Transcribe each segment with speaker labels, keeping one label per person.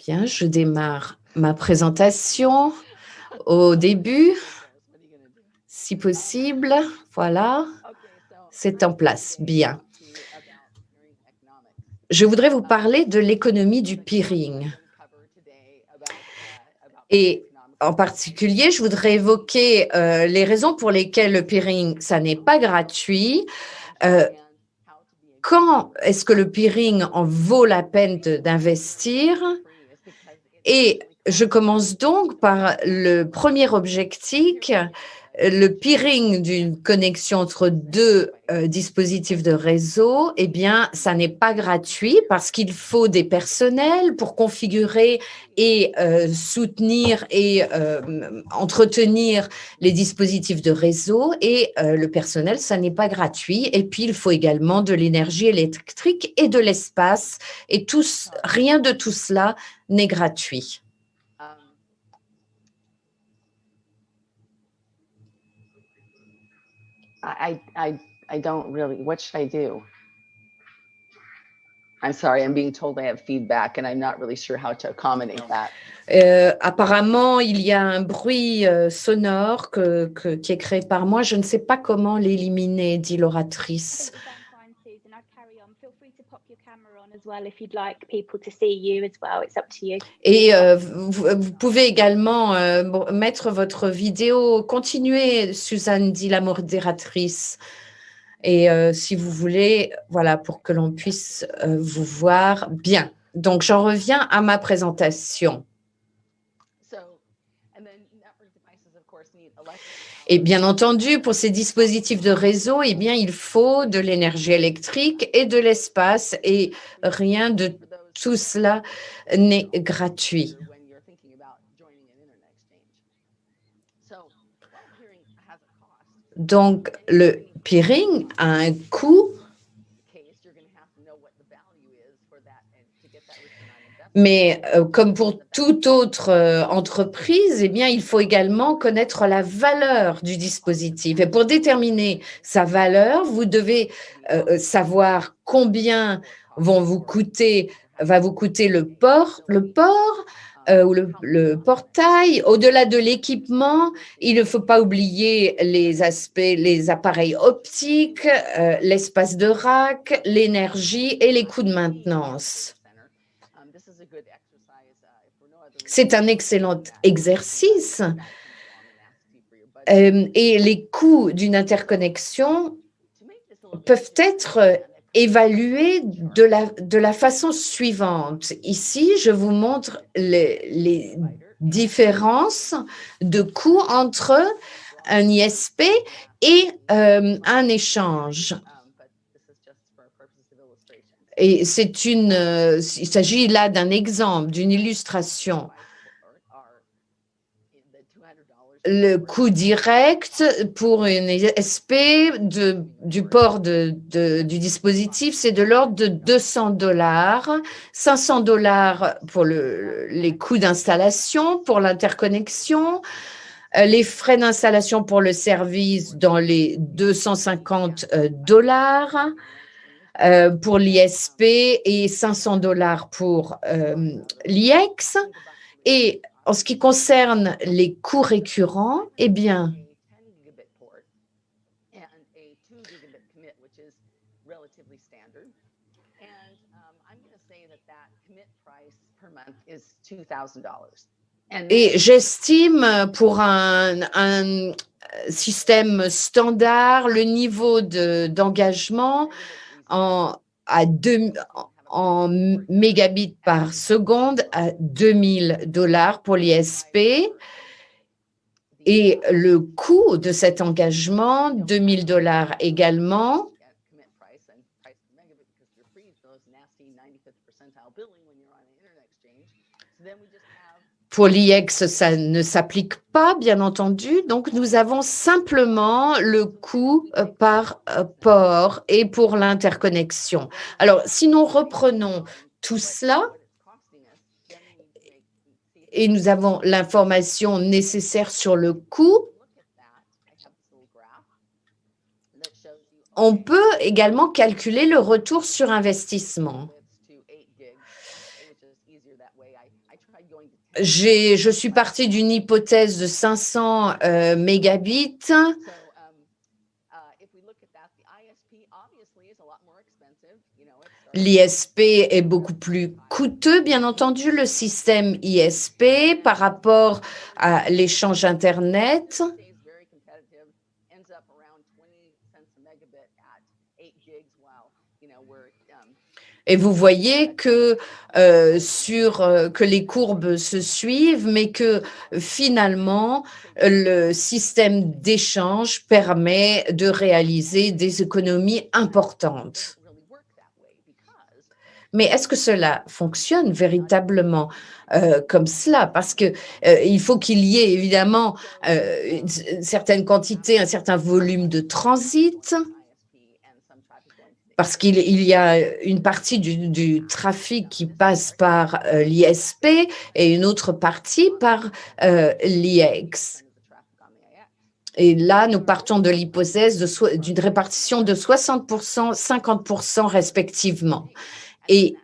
Speaker 1: Bien, je démarre ma présentation au début, si possible. Voilà, c'est en place. Bien. Je voudrais vous parler de l'économie du peering. Et en particulier, je voudrais évoquer les raisons pour lesquelles le peering, ça n'est pas gratuit. Quand est-ce que le peering en vaut la peine d'investir? Et je commence donc par le premier objectif, le peering d'une connexion entre deux dispositifs de réseau. Eh bien, ça n'est pas gratuit parce qu'il faut des personnels pour configurer et soutenir et entretenir les dispositifs de réseau. Et le personnel, ça n'est pas gratuit. Et puis, il faut également de l'énergie électrique et de l'espace. Et rien de tout cela n'est gratuit.
Speaker 2: I don't really. What should I do? I'm sorry, I'm being told I have feedback and I'm not really sure how to accommodate that.
Speaker 1: Apparemment, il y a un bruit sonore qui est créé par moi. Je ne sais pas comment l'éliminer, dit l'oratrice. Et vous pouvez également mettre votre vidéo. Continuez, Suzanne, dit la modératrice. Et si vous voulez, voilà, pour que l'on puisse vous voir bien. Donc, j'en reviens à ma présentation. Et bien entendu, pour ces dispositifs de réseau, eh bien, il faut de l'énergie électrique et de l'espace et rien de tout cela n'est gratuit. Donc, le peering a un coût, mais comme pour toute autre entreprise, eh bien, il faut également connaître la valeur du dispositif. Et pour déterminer sa valeur, vous devez savoir combien va vous coûter le port ou le portail. Au-delà de l'équipement, il ne faut pas oublier les appareils optiques, l'espace de rack, l'énergie et les coûts de maintenance. C'est un excellent exercice et les coûts d'une interconnexion peuvent être évalués de la façon suivante. Ici, je vous montre les différences de coûts entre un ISP et un échange. Et il s'agit là d'un exemple, d'une illustration. Le coût direct pour une ISP du port du dispositif, c'est de l'ordre de $200, $500 pour les coûts d'installation, pour l'interconnexion, les frais d'installation pour le service dans les $250 pour l'ISP et $500 pour l'IEX. Et en ce qui concerne les coûts récurrents, eh bien, et j'estime pour un système standard le niveau d'engagement en mégabits par seconde à $2000 pour l'ISP et le coût de cet engagement, $2000 également. Pour l'IEX, ça ne s'applique pas, bien entendu. Donc, nous avons simplement le coût par port et pour l'interconnexion. Alors, si nous reprenons tout cela et nous avons l'information nécessaire sur le coût, on peut également calculer le retour sur investissement. Je suis partie d'une hypothèse de 500 mégabits. L'ISP est beaucoup plus coûteux, bien entendu, le système ISP par rapport à l'échange Internet. Et vous voyez que, que les courbes se suivent, mais que finalement, le système d'échange permet de réaliser des économies importantes. Mais est-ce que cela fonctionne véritablement comme cela? Parce que il faut qu'il y ait évidemment une certaine quantité, un certain volume de transit, parce qu'il y a une partie du trafic qui passe par l'ISP et une autre partie par l'IX. Et là, nous partons de l'hypothèse d'une répartition de 60%, 50% respectivement. Et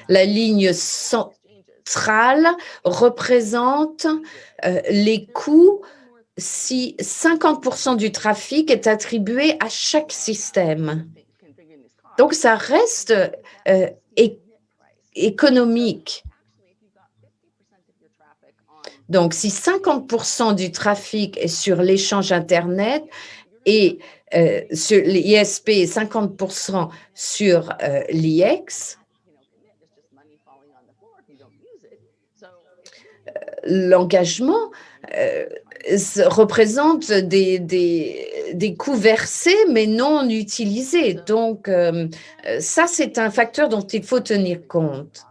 Speaker 1: la ligne centrale représente les coûts si 50% du trafic est attribué à chaque système. Donc, ça reste économique. Donc, si 50% du trafic est sur l'échange Internet et sur l'ISP et 50% sur l'IX, l'engagement représente des coûts versés mais non utilisés. Donc, ça, c'est un facteur dont il faut tenir compte.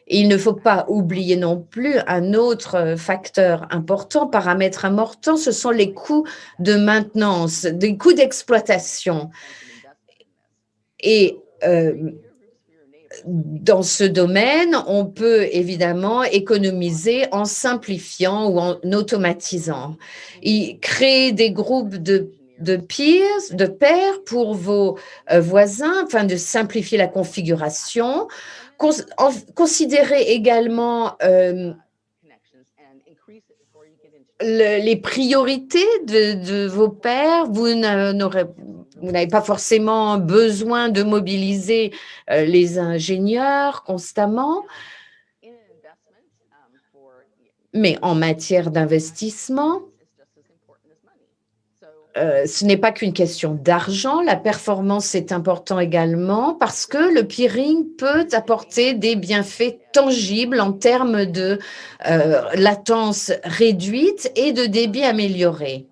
Speaker 1: Il ne faut pas oublier non plus un autre facteur important, paramètre important, ce sont les coûts de maintenance, des coûts d'exploitation. Et dans ce domaine, on peut évidemment économiser en simplifiant ou en automatisant. Et créer des groupes de pairs pour vos voisins afin de simplifier la configuration. Considérez également les priorités de vos pairs. Vous n'avez pas forcément besoin de mobiliser les ingénieurs constamment. Mais en matière d'investissement, ce n'est pas qu'une question d'argent. La performance est importante également parce que le peering peut apporter des bienfaits tangibles en termes de latence réduite et de débit amélioré.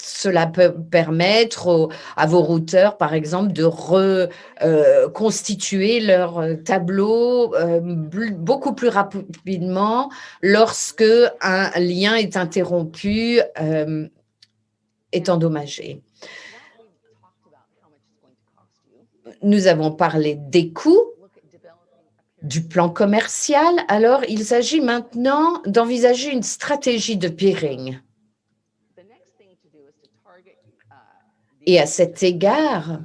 Speaker 1: Cela peut permettre à vos routeurs, par exemple, de reconstituer leur tableau beaucoup plus rapidement lorsque un lien est interrompu, est endommagé. Nous avons parlé des coûts, du plan commercial. Alors, il s'agit maintenant d'envisager une stratégie de peering. Et à cet égard,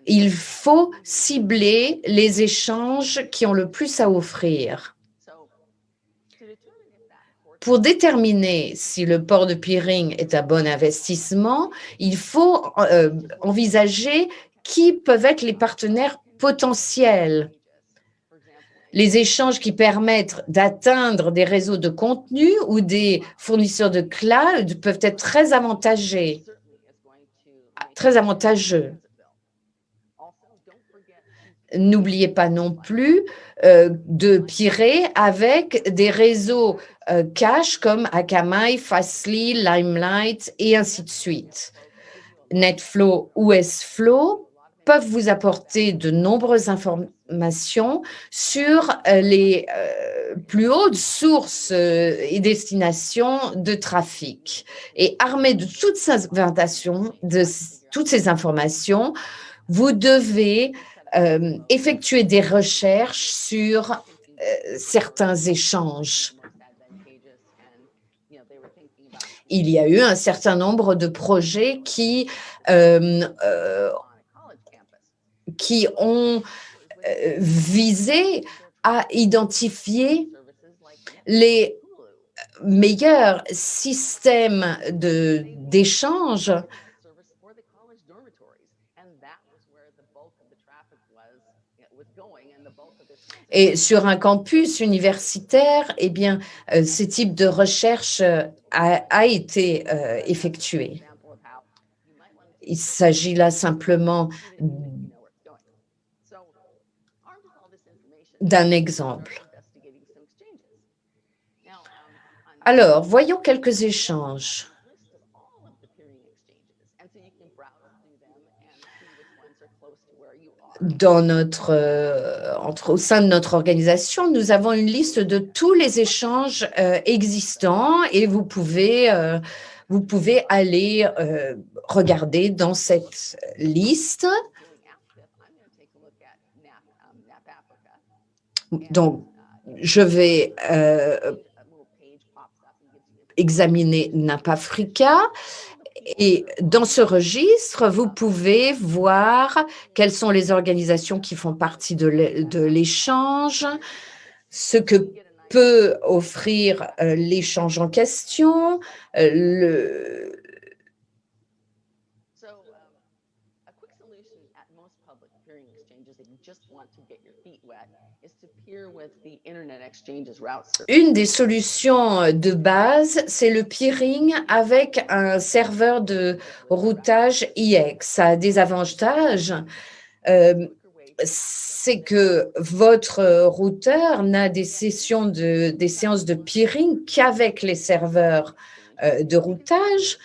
Speaker 1: il faut cibler les échanges qui ont le plus à offrir. Pour déterminer si le port de peering est un bon investissement, il faut envisager qui peuvent être les partenaires potentiels. Les échanges qui permettent d'atteindre des réseaux de contenu ou des fournisseurs de cloud peuvent être très avantageux. N'oubliez pas non plus de peerer avec des réseaux cache comme Akamai, Fastly, Limelight et ainsi de suite. NetFlow ou SFlow peuvent vous apporter de nombreuses informations sur les plus hautes sources et destinations de trafic. Et armé de toutes ces informations, vous devez effectuer des recherches sur certains échanges. Il y a eu un certain nombre de projets qui ont visé à identifier les meilleurs systèmes d'échange et sur un campus universitaire, eh bien, ce type de recherche a été effectué. Il s'agit là simplement d'un exemple. Alors, voyons quelques échanges. Au sein de notre organisation, nous avons une liste de tous les échanges existants et vous pouvez aller regarder dans cette liste. Donc, je vais examiner NAP Africa. Et dans ce registre, vous pouvez voir quelles sont les organisations qui font partie de l'échange, ce que peut offrir l'échange en question, Une des solutions de base, c'est le peering avec un serveur de routage IX. Ça a des avantages. C'est que votre routeur n'a des séances de peering qu'avec les serveurs de routage.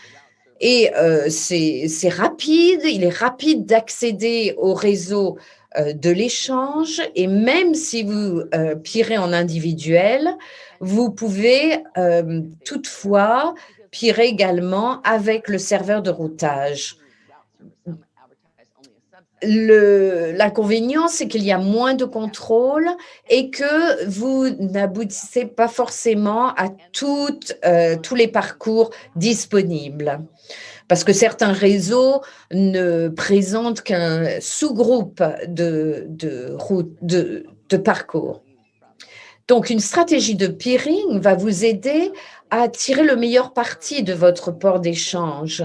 Speaker 1: Et c'est rapide, il est rapide d'accéder au réseau de l'échange et même si vous peerez en individuel, vous pouvez toutefois peerer également avec le serveur de routage. L'inconvénient, c'est qu'il y a moins de contrôle et que vous n'aboutissez pas forcément à tous les parcours disponibles. Parce que certains réseaux ne présentent qu'un sous-groupe de parcours. Donc, une stratégie de peering va vous aider à tirer le meilleur parti de votre port d'échange.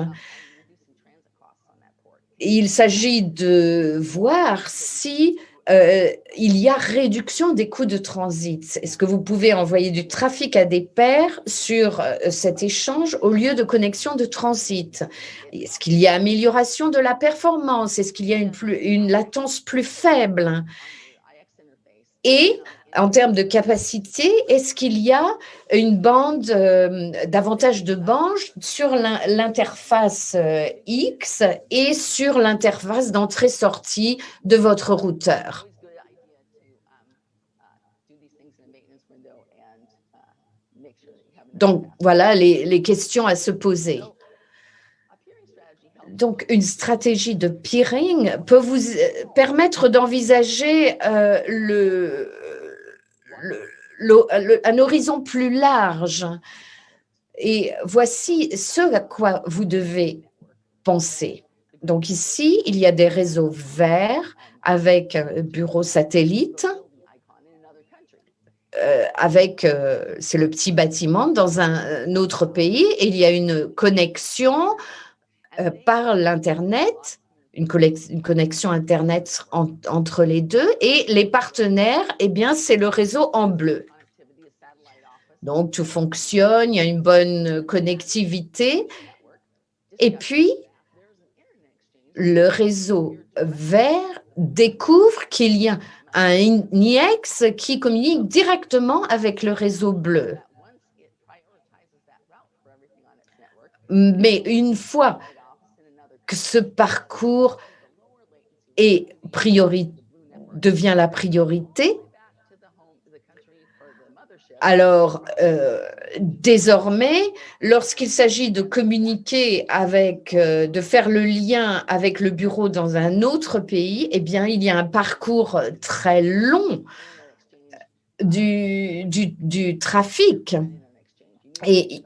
Speaker 1: Il s'agit de voir si il y a réduction des coûts de transit. Est-ce que vous pouvez envoyer du trafic à des paires sur cet échange au lieu de connexion de transit? Est-ce qu'il y a amélioration de la performance? Est-ce qu'il y a une latence plus faible? Et en termes de capacité, est-ce qu'il y a une bande, davantage de bandes sur l'interface X et sur l'interface d'entrée-sortie de votre routeur? Donc, voilà les questions à se poser. Donc, une stratégie de peering peut vous permettre d'envisager un horizon plus large. Et voici ce à quoi vous devez penser. Donc ici, il y a des réseaux verts avec un bureau satellite, c'est le petit bâtiment dans un autre pays, et il y a une connexion par l'Internet, une connexion Internet entre les deux, et les partenaires, eh bien, c'est le réseau en bleu. Donc, tout fonctionne, il y a une bonne connectivité. Et puis, le réseau vert découvre qu'il y a un IX qui communique directement avec le réseau bleu. Mais une fois que ce parcours devient la priorité, alors désormais, lorsqu'il s'agit de communiquer de faire le lien avec le bureau dans un autre pays, eh bien, il y a un parcours très long du trafic. Et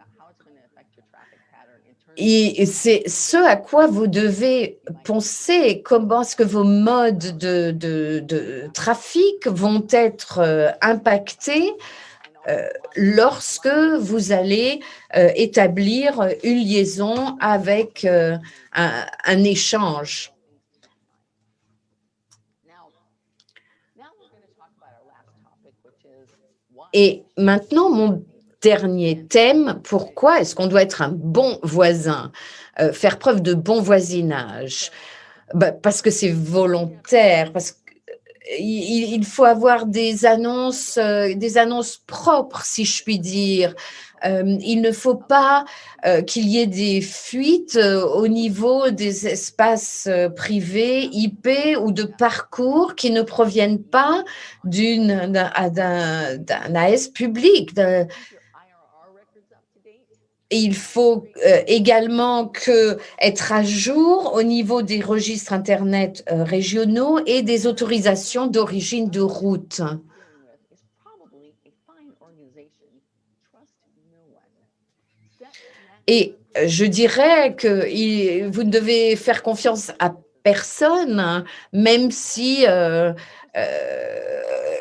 Speaker 1: Et c'est ce à quoi vous devez penser. Comment est-ce que vos modes de trafic vont être impactés lorsque vous allez établir une liaison avec un échange. Et maintenant, mon dernier thème, pourquoi est-ce qu'on doit être un bon voisin, faire preuve de bon voisinage? Parce que c'est volontaire, parce qu'il faut avoir des annonces propres, si je puis dire. Il ne faut pas qu'il y ait des fuites au niveau des espaces privés, IP ou de parcours qui ne proviennent pas d'un AS public. Et il faut également être à jour au niveau des registres Internet régionaux et des autorisations d'origine de route. Et je dirais que vous ne devez faire confiance à personne, même si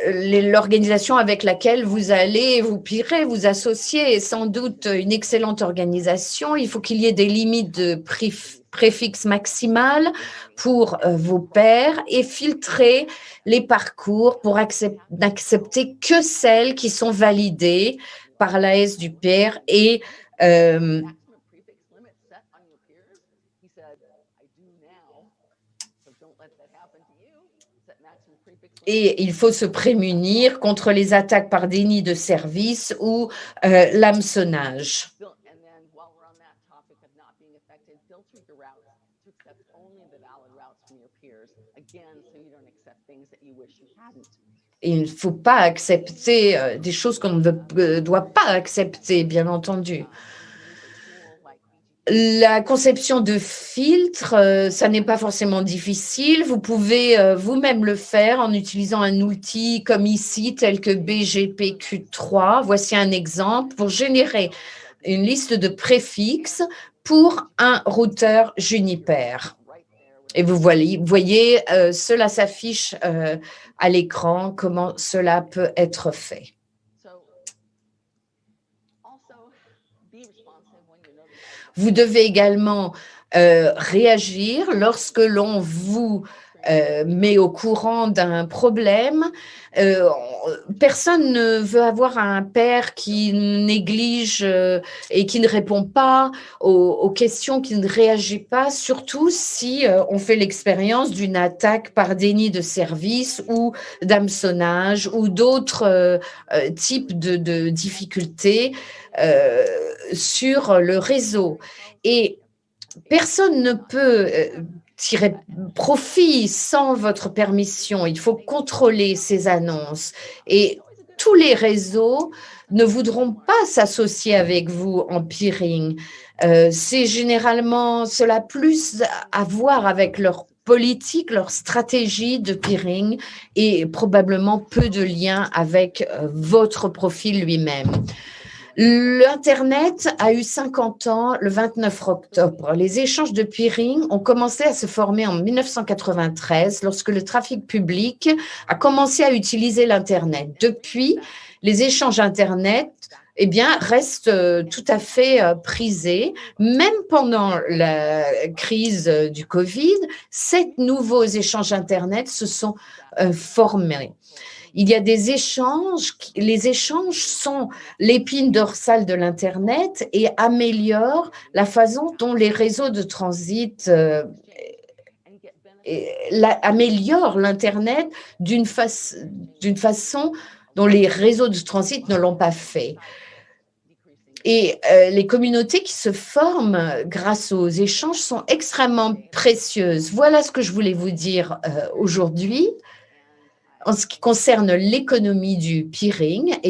Speaker 1: l'organisation avec laquelle vous allez vous associer est sans doute une excellente organisation. Il faut qu'il y ait des limites de préfixe maximales pour vos pairs et filtrer les parcours pour n'accepter que celles qui sont validées par l'AS du pair et et il faut se prémunir contre les attaques par déni de service ou l'hameçonnage. Et il ne faut pas accepter des choses qu'on ne doit pas accepter, bien entendu. La conception de filtres, ça n'est pas forcément difficile. Vous pouvez vous-même le faire en utilisant un outil comme ici, tel que BGPQ3. Voici un exemple pour générer une liste de préfixes pour un routeur Juniper. Et vous voyez, cela s'affiche à l'écran, comment cela peut être fait. Vous devez également réagir lorsque l'on vous met au courant d'un problème. Personne ne veut avoir un père qui néglige et qui ne répond pas aux questions, qui ne réagit pas, surtout si on fait l'expérience d'une attaque par déni de service ou d'hameçonnage ou d'autres types de difficultés sur le réseau. Et personne ne peut tirer profit sans votre permission. Il faut contrôler ces annonces. Et tous les réseaux ne voudront pas s'associer avec vous en peering. C'est généralement cela plus à voir avec leur politique, leur stratégie de peering et probablement peu de lien avec votre profil lui-même. L'Internet a eu 50 ans le 29 octobre. Les échanges de peering ont commencé à se former en 1993 lorsque le trafic public a commencé à utiliser l'Internet. Depuis, les échanges Internet restent tout à fait prisés. Même pendant la crise du Covid, 7 nouveaux échanges Internet se sont formés. Il y a des échanges, les échanges sont l'épine dorsale de l'Internet et améliorent la façon dont les réseaux de transit améliorent l'Internet d'une façon dont les réseaux de transit ne l'ont pas fait. Et les communautés qui se forment grâce aux échanges sont extrêmement précieuses. Voilà ce que je voulais vous dire aujourd'hui. En ce qui concerne l'économie du peering